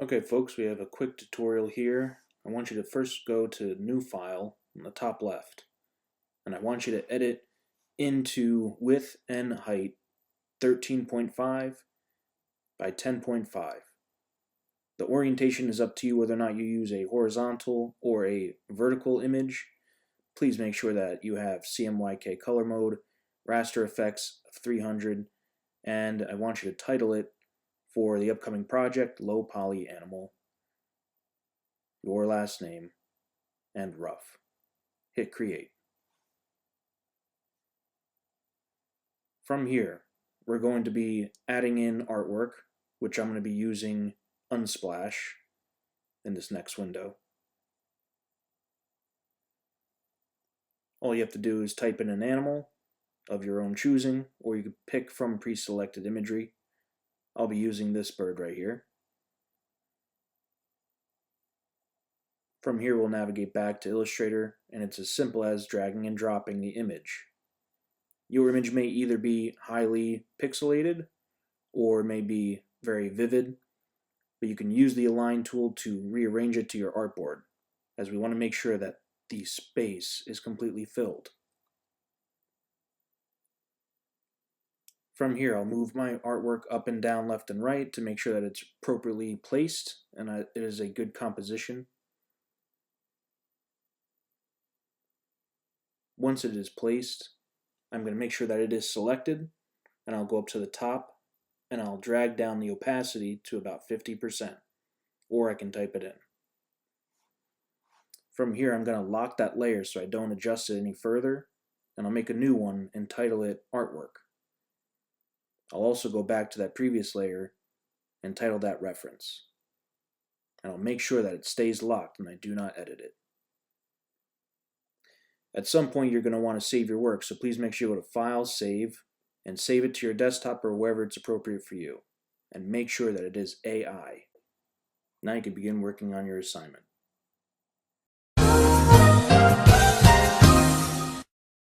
Okay, folks, we have a quick tutorial here. I want you to first go to New File on the top left, and I want you to edit into width and height 13.5 by 10.5. The orientation is up to you whether or not you use a horizontal or a vertical image. Please make sure that you have CMYK color mode, raster effects of 300, and I want you to title it for the upcoming project Low Poly Animal, your last name, and rough. Hit create. From here, we're going to be adding in artwork, which I'm going to be using Unsplash in this next window. All you have to do is type in an animal of your own choosing, or you could pick from pre-selected imagery. I'll be using this bird right here. From here, we'll navigate back to Illustrator, and it's as simple as dragging and dropping the image. Your image may either be highly pixelated or may be very vivid, but you can use the Align tool to rearrange it to your artboard, as we want to make sure that the space is completely filled. From here, I'll move my artwork up and down, left and right to make sure that it's appropriately placed and it is a good composition. Once it is placed, I'm going to make sure that it is selected, and I'll go up to the top and I'll drag down the opacity to about 50%, or I can type it in. From here, I'm going to lock that layer so I don't adjust it any further, and I'll make a new one and title it Artwork. I'll also go back to that previous layer and title that Reference. And I'll make sure that it stays locked and I do not edit it. At some point, you're going to want to save your work, so please make sure you go to File, Save, and save it to your desktop or wherever it's appropriate for you. And make sure that it is AI. Now you can begin working on your assignment.